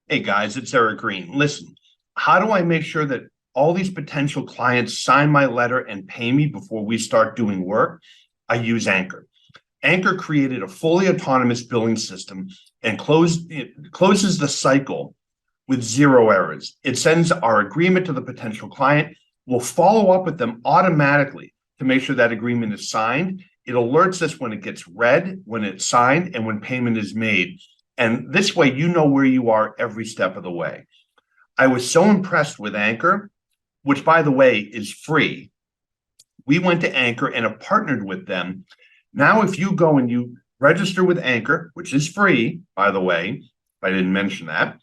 Hey guys, it's Eric Green. Listen, how do I make sure that all these potential clients sign my letter and pay me before we start doing work? I use Anchor. Anchor created a fully autonomous billing system and closes the cycle with zero errors. It sends our agreement to the potential client. We'll follow up with them automatically to make sure that agreement is signed. It alerts us when it gets read, when it's signed, and when payment is made. And this way, you know where you are every step of the way. I was so impressed with Anchor, which, by the way, is free. We went to Anchor and have partnered with them. Now, if you go and you register with Anchor, which is free, by the way, if I didn't mention that,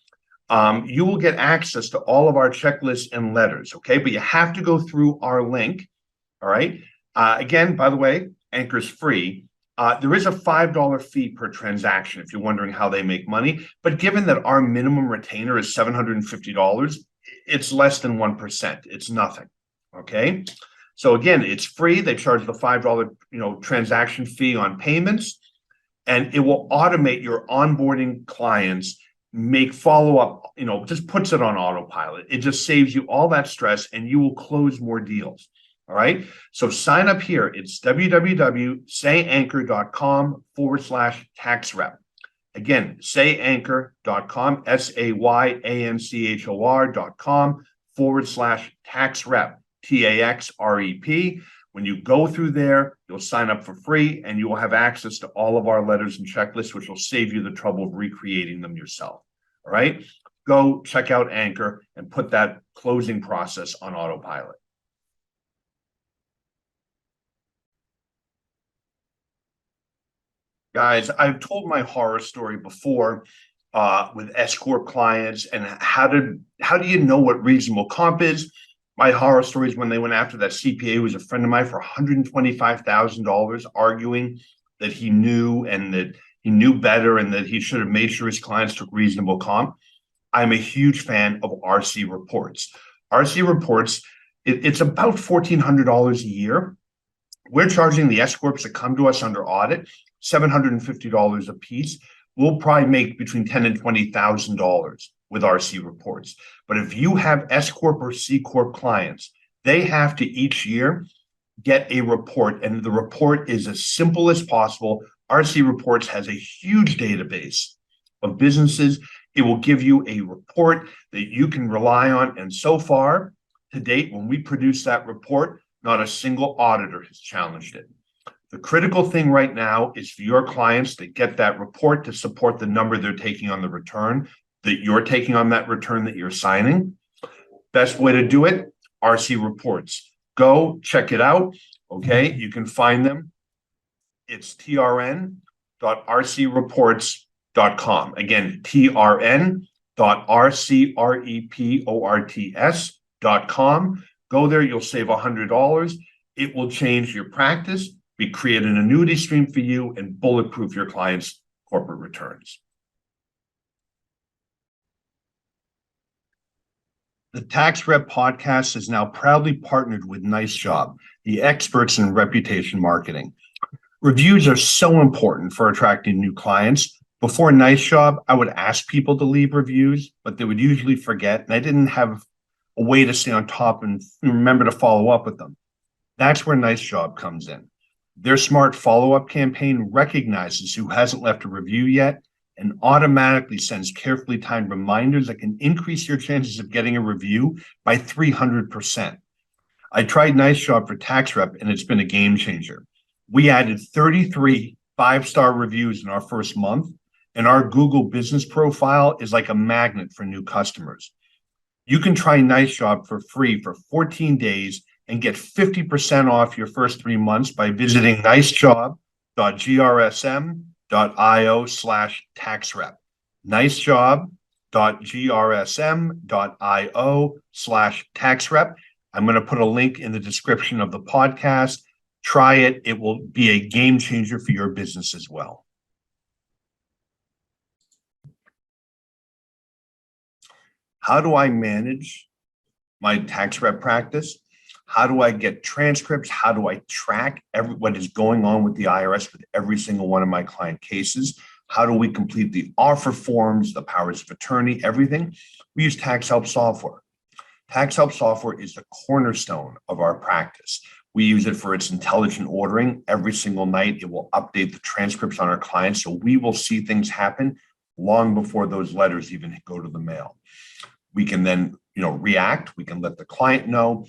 you will get access to all of our checklists and letters, okay? But you have to go through our link, all right? Again, by the way, Anchor's free. There is a $5 fee per transaction if you're wondering how they make money. But given that our minimum retainer is $750, it's less than 1%. It's nothing, okay? So again, it's free. They charge the $5, transaction fee on payments, and it will automate your onboarding clients, make follow-up, just puts it on autopilot. It just saves you all that stress and you will close more deals. All right. So sign up here. It's www.sayanchor.com/tax rep. Again, sayanchor.com, sayanchor.com/tax rep, TAXREP. When you go through there, you'll sign up for free and you will have access to all of our letters and checklists, which will save you the trouble of recreating them yourself. All right. Go check out Anchor and put that closing process on autopilot. Guys, I've told my horror story before with S Corp clients and how do you know what reasonable comp is? My horror story is when they went after that CPA who was a friend of mine for $125,000, arguing that he knew and that he knew better and that he should have made sure his clients took reasonable comp. I'm a huge fan of RC reports. RC reports, it's about $1,400 a year. We're charging the S Corps that come to us under audit $750 a piece. We'll probably make between $10,000 and $20,000 with RC reports. But if you have S Corp or C Corp clients, they have to each year get a report, and the report is as simple as possible. RC Reports has a huge database of businesses. It will give you a report that you can rely on. And so far, to date, when we produce that report, not a single auditor has challenged it. The critical thing right now is for your clients to get that report to support the number they're taking on the return, that you're taking on that return that you're signing. Best way to do it, RC Reports. Go check it out, okay? You can find them. It's trn.rcreports.com. Again, trn.rcreports.com. Go there, you'll save $100. It will change your practice. We create an annuity stream for you and bulletproof your clients' corporate returns. The Tax Rep podcast is now proudly partnered with Nice Job, the experts in reputation marketing. Reviews are so important for attracting new clients. Before Nice Job, I would ask people to leave reviews, but they would usually forget, and I didn't have a way to stay on top and remember to follow up with them. That's where Nice Job comes in. Their smart follow-up campaign recognizes who hasn't left a review yet and automatically sends carefully timed reminders that can increase your chances of getting a review by 300%. I tried Nice Job for Tax Rep, and it's been a game changer. We added 33 five-star reviews in our first month, and our Google business profile is like a magnet for new customers. You can try Nice Job for free for 14 days and get 50% off your first 3 months by visiting nicejob.grsm.io/taxrep. nicejob.grsm.io/taxrep. I'm going to put a link in the description of the podcast. Try it. It will be a game changer for your business as well. How do I manage my tax rep practice? How do I get transcripts? How do I track what is going on with the IRS with every single one of my client cases? How do we complete the offer forms, the powers of attorney, everything? We use Tax Help software. Tax Help software is the cornerstone of our practice. We use it for its intelligent ordering. Every single night, it will update the transcripts on our clients, so we will see things happen long before those letters even go to the mail. We can then, react. We can let the client know.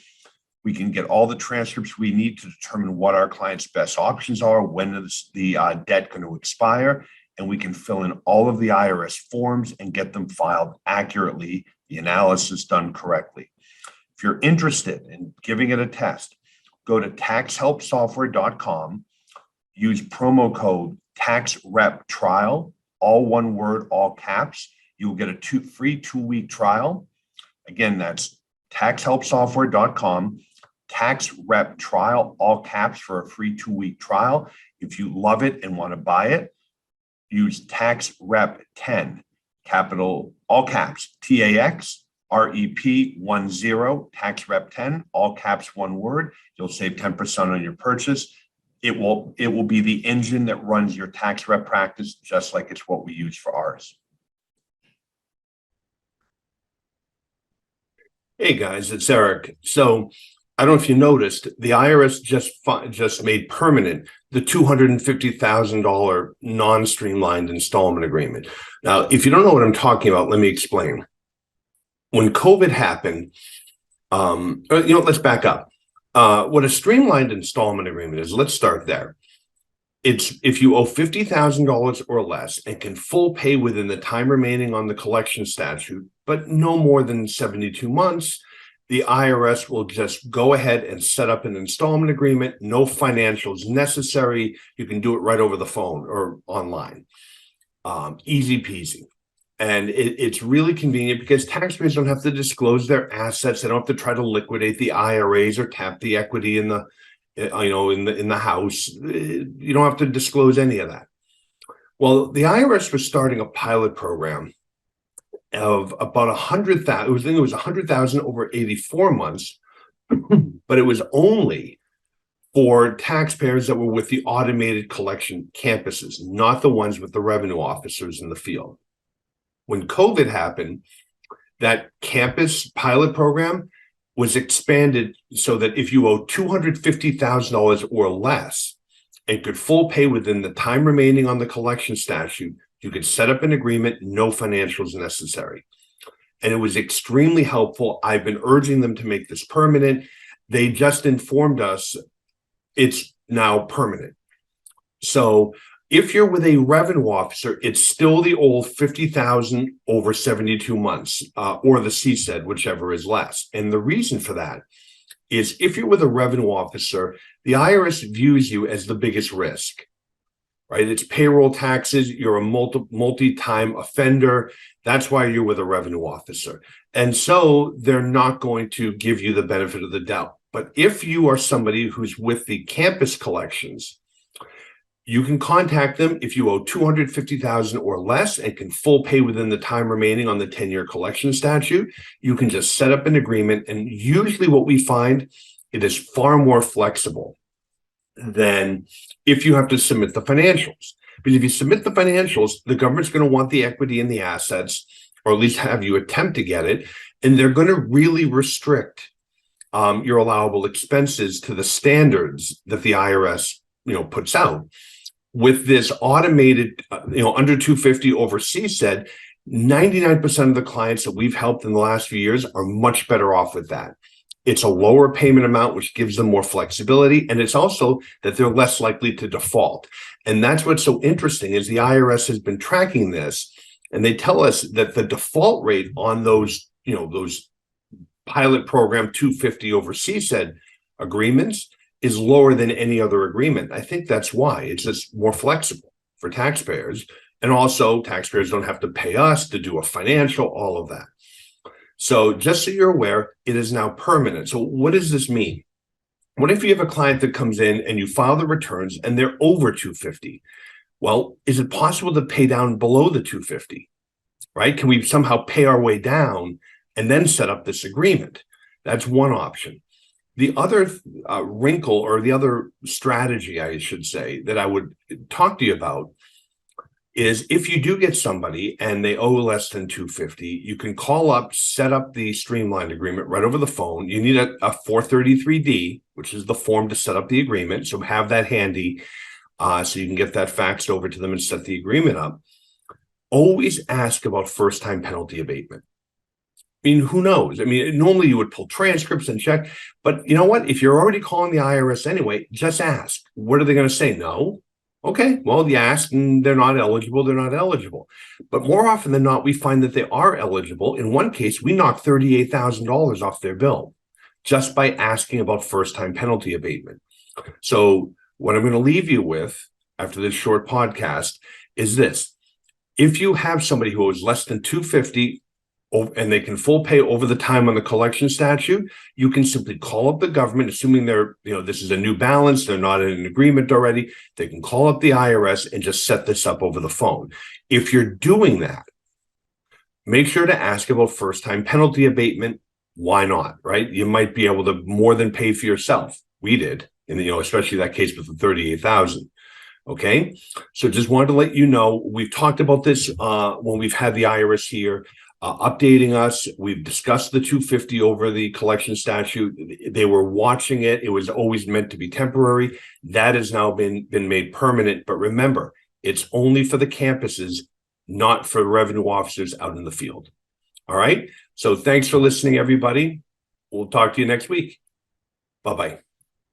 We can get all the transcripts we need to determine what our client's best options are, when is the debt going to expire, and we can fill in all of the IRS forms and get them filed accurately, the analysis done correctly. If you're interested in giving it a test, go to taxhelpsoftware.com, use promo code TaxRepTrial, all one word, all caps. You'll get a free 2-week trial. Again, that's taxhelpsoftware.com, TaxRepTrial, all caps, for a free 2-week trial. If you love it and want to buy it, use TaxRep10, capital, all caps, TAXREP10, TaxRep10, all caps, one word. You'll save 10% on your purchase. It will be the engine that runs your tax rep practice, just like it's what we use for ours. Hey guys, it's Eric. So I don't know if you noticed, the IRS just made permanent the $250,000 non-streamlined installment agreement. Now, if you don't know what I'm talking about, let me explain. When COVID happened, let's back up. What a streamlined installment agreement is, let's start there. It's if you owe $50,000 or less and can full pay within the time remaining on the collection statute, but no more than 72 months, the IRS will just go ahead and set up an installment agreement. No financials necessary. You can do it right over the phone or online. Easy peasy. And it's really convenient because taxpayers don't have to disclose their assets. They don't have to try to liquidate the IRAs or tap the equity in the house. You don't have to disclose any of that. Well, the IRS was starting a pilot program of about 100,000. I think it was 100,000 over 84 months, but it was only for taxpayers that were with the automated collection campuses, not the ones with the revenue officers in the field. When COVID happened, that campus pilot program was expanded so that if you owe $250,000 or less and could full pay within the time remaining on the collection statute, you could set up an agreement, no financials necessary. And it was extremely helpful. I've been urging them to make this permanent. They just informed us it's now permanent. So if you're with a revenue officer, it's still the old 50,000 over 72 months, or the CSED, whichever is less. And the reason for that is if you're with a revenue officer, the IRS views you as the biggest risk, right? It's payroll taxes. You're a multi-time offender. That's why you're with a revenue officer. And so they're not going to give you the benefit of the doubt. But if you are somebody who's with the campus collections, you can contact them if you owe $250,000 or less and can full pay within the time remaining on the 10-year collection statute. You can just set up an agreement. And usually what we find, it is far more flexible than if you have to submit the financials. Because if you submit the financials, the government's going to want the equity and the assets, or at least have you attempt to get it. And they're going to really restrict your allowable expenses to the standards that the IRS puts out. With this automated, under 250 over CSED, 99% of the clients that we've helped in the last few years are much better off with that. It's a lower payment amount, which gives them more flexibility. And it's also that they're less likely to default. And that's what's so interesting is the IRS has been tracking this, and they tell us that the default rate on those pilot program 250 over CSED agreements is lower than any other agreement. I think that's why it's just more flexible for taxpayers. And also taxpayers don't have to pay us to do a financial, all of that. So just so you're aware, it is now permanent. So what does this mean? What if you have a client that comes in and you file the returns and they're over 250? Well, is it possible to pay down below the 250, right? Can we somehow pay our way down and then set up this agreement? That's one option. The other wrinkle, or the other strategy, I should say, that I would talk to you about is if you do get somebody and they owe less than 250, you can call up, set up the streamlined agreement right over the phone. You need a 433D, which is the form to set up the agreement. So have that handy so you can get that faxed over to them and set the agreement up. Always ask about first-time penalty abatement. I mean, who knows? I mean, normally you would pull transcripts and check, but you know what? If you're already calling the IRS anyway, just ask. What are they going to say? No? Okay, well, you ask and they're not eligible, they're not eligible. But more often than not, we find that they are eligible. In one case, we knocked $38,000 off their bill just by asking about first-time penalty abatement. So what I'm going to leave you with after this short podcast is this. If you have somebody who owes less than $250 and they can full pay over the time on the collection statute, you can simply call up the government, assuming they're, this is a new balance, they're not in an agreement already. They can call up the IRS and just set this up over the phone. If you're doing that, make sure to ask about first-time penalty abatement. Why not, right? You might be able to more than pay for yourself. We did, and especially that case with the $38,000. Okay, so just wanted to let you know, we've talked about this when we've had the IRS here. Updating us. We've discussed the 250 over the collection statute. They were watching it. It was always meant to be temporary. That has now been made permanent. But remember, it's only for the campuses, not for revenue officers out in the field. All right. So thanks for listening, everybody. We'll talk to you next week. Bye-bye.